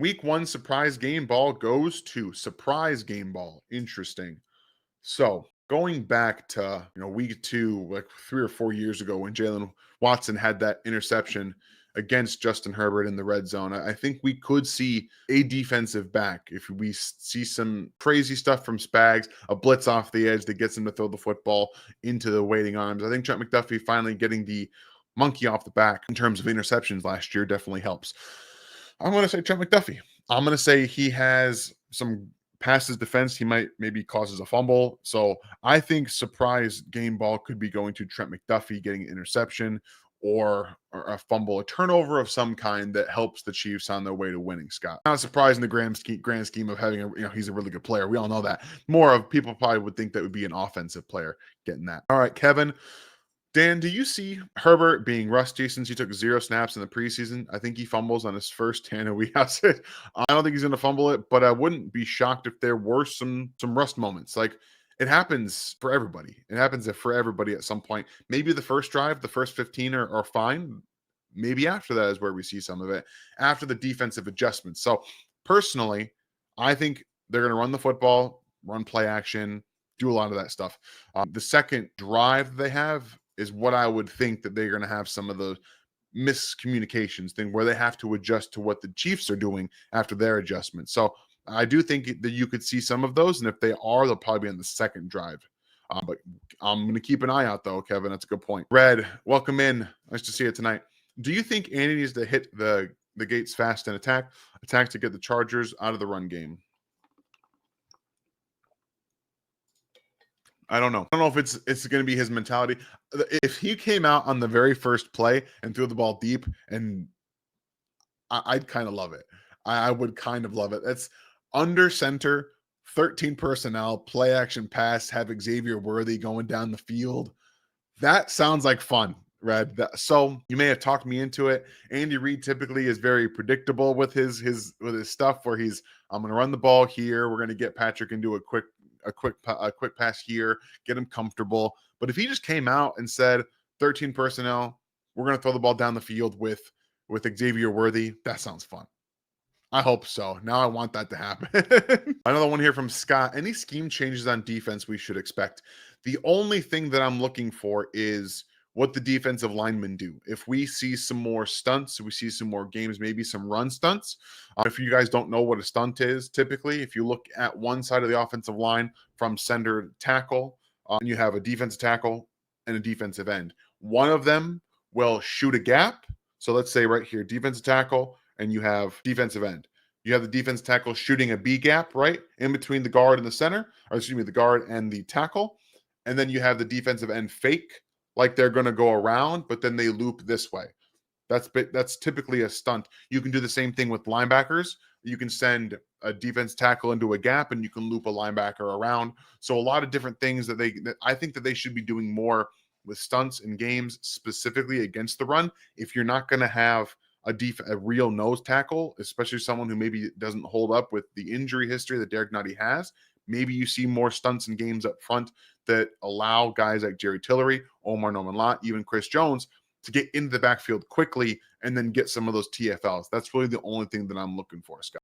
Week 1 surprise game ball goes to surprise game ball. Interesting. So going back to week 2, like 3 or 4 years ago, when Jalen Watson had that interception against Justin Herbert in the red zone, I think we could see a defensive back if we see some crazy stuff from Spags, a blitz off the edge that gets him to throw the football into the waiting arms. I think Trent McDuffie finally getting the monkey off the back in terms of interceptions last year definitely helps. I'm going to say Trent McDuffie. I'm going to say he has some passes defense. He might maybe causes a fumble. So I think surprise game ball could be going to Trent McDuffie getting an interception or a fumble, a turnover of some kind that helps the Chiefs on their way to winning, Scott. Not a surprise in the grand scheme of having he's a really good player. We all know that. More of people probably would think that would be an offensive player getting that. All right, Kevin. Dan, do you see Herbert being rusty since he took 0 snaps in the preseason? I think he fumbles on his first 10, and we have it. I don't think he's going to fumble it, but I wouldn't be shocked if there were some rust moments. Like, it happens for everybody. It happens for everybody at some point. Maybe the first drive, the first 15 are fine. Maybe after that is where we see some of it, after the defensive adjustments. So personally, I think they're going to run the football, run play action, do a lot of that stuff. The second drive they have is what I would think that they're going to have some of the miscommunications thing where they have to adjust to what the Chiefs are doing after their adjustments. So I do think that you could see some of those. And if they are, they'll probably be on the second drive. But I'm going to keep an eye out, though, Kevin. That's a good point. Red, welcome in. Nice to see you tonight. Do you think Andy needs to hit the gates fast and attack to get the Chargers out of the run game? I don't know. I don't know if it's going to be his mentality. If he came out on the very first play and threw the ball deep, and I'd kind of love it. I would kind of love it. That's under center, 13 personnel, play action pass, have Xavier Worthy going down the field. That sounds like fun, Red. So you may have talked me into it. Andy Reid typically is very predictable with his stuff, where I'm going to run the ball here. We're going to get Patrick into a quick pass here, get him comfortable. But if he just came out and said 13 personnel, we're going to throw the ball down the field with Xavier Worthy, that sounds fun. I hope so. Now I want that to happen. Another one here from Scott. Any scheme changes on defense we should expect? The only thing that I'm looking for is what the defensive linemen do. If we see some more stunts, we see some more games, maybe some run stunts. If you guys don't know what a stunt is, typically, if you look at one side of the offensive line from center to tackle, and you have a defensive tackle and a defensive end. One of them will shoot a gap. So let's say right here, defensive tackle, and you have defensive end. You have the defensive tackle shooting a B gap, right, in between the guard and the center, or excuse me, the guard and the tackle. And then you have the defensive end fake, like they're going to go around, but then they loop this way. That's typically a stunt. You can do the same thing with linebackers. You can send a defense tackle into a gap, and you can loop a linebacker around. So a lot of different things that I think that they should be doing more with stunts in games, specifically against the run. If you're not going to have a real nose tackle, especially someone who maybe doesn't hold up with the injury history that Derek Nutty has, maybe you see more stunts in games up front that allow guys like Jerry Tillery, Omar Norman-Lott, even Chris Jones to get into the backfield quickly and then get some of those TFLs. That's really the only thing that I'm looking for, Scott.